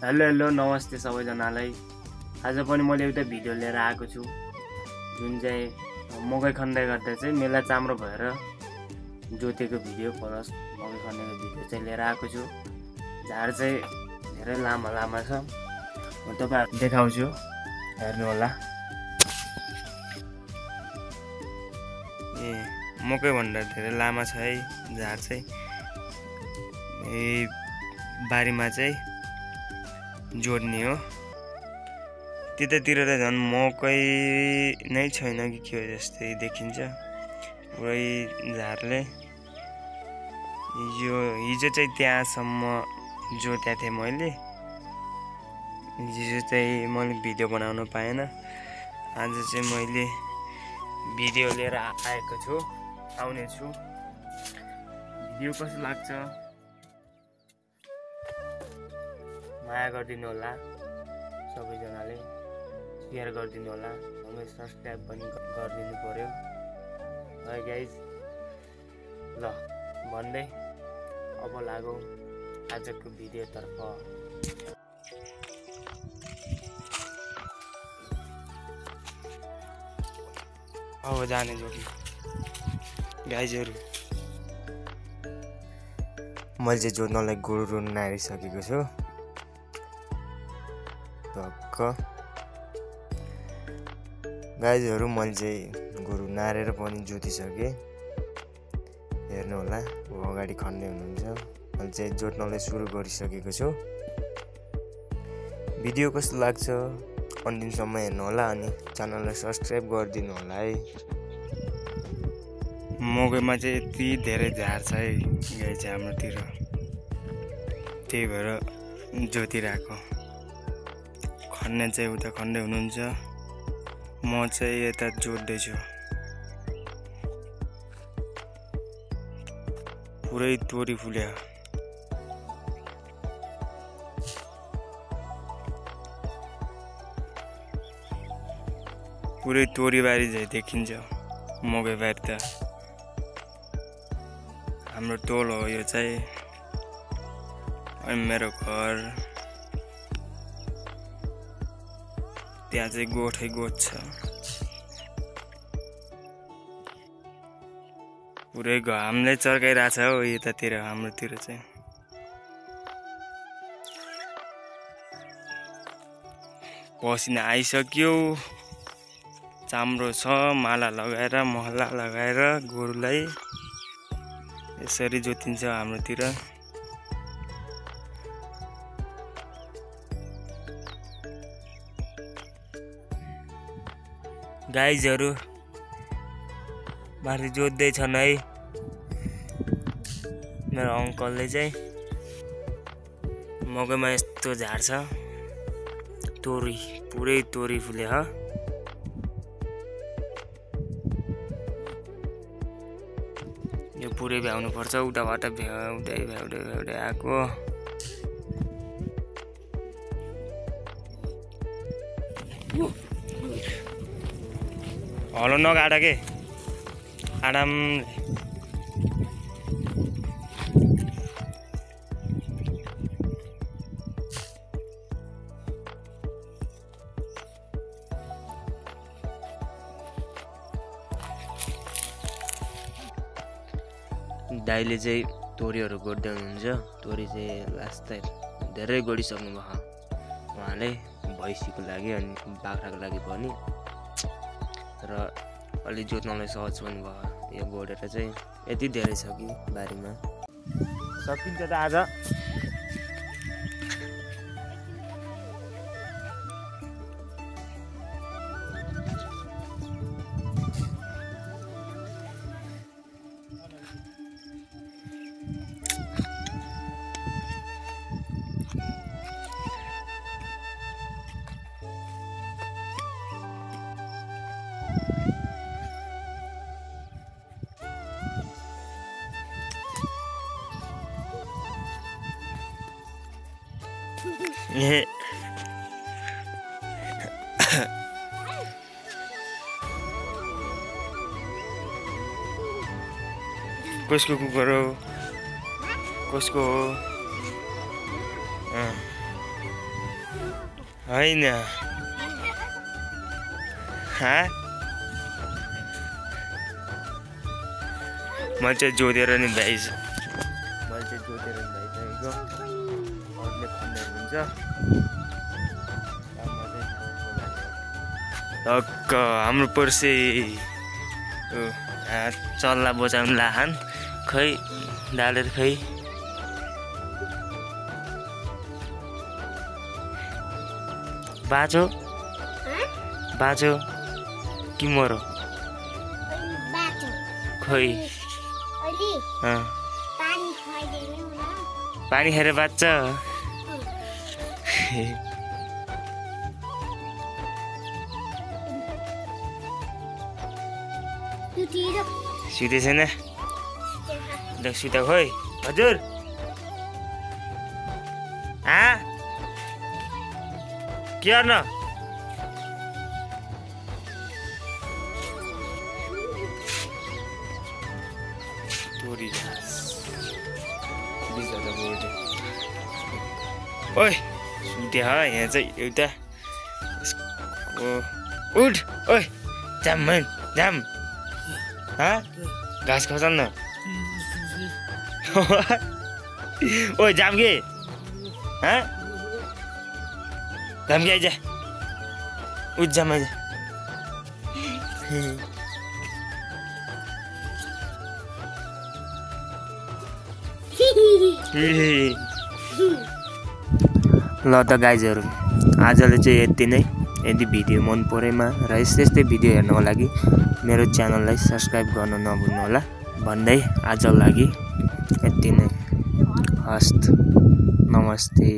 Hello नमस्ते सबैजनालाई। आज पनि मैले एउटा भिडियो लिएर आएको छु, जुन चाहिँ मकै खन्दै गर्दा चाहिँ मेला चाम्रो भएर जोतेको भिडियो प्लस मकै खन्नेको भिडियो चाहिँ लिएर आएको छु। झार चाहिँ धेरै लामा छ, म तपाईहरुलाई देखाउँछु, हेर्नु होला। मकै भन्दा धेरै लामा छ है झार चाहिँ। बारीमा चाहिँ जोड्ने हो। त्यतातिर त झन् मकै नै छैन कि के हो जस्तै देखिन्छ पुरै झारले। हिजो चाहिँ त्यहाँसम्म जोतेको थिएँ मैले। हिजो चाहिँ मैले भिडियो बनाउन पाएन। आज चाहिँ मैले भिडियो लिएर आएको छु, आउने छु। भिडियो कस्तो लाग्छ माया गरिदिनु होला, सबैजनाले शेयर गरिदिनु होला, सँगै सब्स्क्राइब पनि गरिदिनु पर्यो है गाइज। ल भन्दै अब लागौँ आजको भिडियोतर्फ। अब जाने जोडी गाइजहरू, मैले चाहिँ जोड्नलाई गोरु नारिसकेको छु। गाइजहरू मैले चाहिँ गोरु नारेर पनि जोतिसकेँ, हेर्नु होला। अगाडि खन्ने हुनुहुन्छ। मैले चाहिँ जोत्नलाई सुरु गरिसकेको छु। भिडियो कस्तो लाग्छ अन्तिमसम्म हेर्नु होला, अनि च्यानललाई सब्स्क्राइब गरिदिनु होला है। मकैमा चाहिँ यति धेरै झार छ है गाइज हाम्रोतिर, त्यही भएर जोतिरहेको। खन्ने चाहिँ उता खन्दै हुनुहुन्छ, म चाहिँ यता जोड्दैछु। पुरै तोरी फुल्यो। पुरै तोरी बारी झै देखिन्छ मकै बारी त। हाम्रो टोल हो यो चाहिँ, अनि मेरो घर त्यहाँ चाहिँ गोठै गोठ छ। पुरै घामले चर्काइरहेछ हो यतातिर, हाम्रोतिर चाहिँ। पसिना आइसक्यो, चाम्रो छ, माला लगाएर महला लगाएर गोरुलाई यसरी जोतिन्छ हाम्रोतिर। गाइजहरू माथि जोत्दै छन् है मेरो अङ्कलले चाहिँ। मकैमा यस्तो झार छ, तोरी पुरै तोरी फुल्यो। यो पुरै भ्याउनु पर्छ, उताबाट भ्याउँदै आएको। हलो नगाड के आराम। दाइले चाहिँ तोरीहरू गोड्दै हुनुहुन्छ। तोरी चाहिँ लास्ट धेरै गोडिसक्नु भयो उहाँले, भैँसीको लागि अनि बाख्राको लागि पनि, र अलि जोत्नलाई सहज पनि भयो। यो गोडेर चाहिँ यति धेरै छ कि बारीमा सकिन्छ त आज। कसको कुकुर हो, कसको हो? होइन मैले चाहिँ जोतेर नि भ्याइछु अरूले खन्दै हुन्छ टक्क हाम्रो पर्से चल्ला बचाउनु लाहान खै डालेर खै बाँचो कि मरो खै पानी खाएर बाँच्छ सुते छैन सुता खोइ हजुर के गर्न ओइ सुते यहाँ चाहिँ एउटा उठ ओइ जाम जाम घाँस खसाल न ओइ जाम के जाम के आइज उठ जाम आइज ल त गाइजहरू आजले चाहिँ यति नै यदि भिडियो मन परेमा र यस्तै भिडियो हेर्नको लागि मेरो च्यानललाई सब्स्क्राइब गर्न नभुल्नु होला भन्दै आजको लागि यति नै हस्त नमस्ते।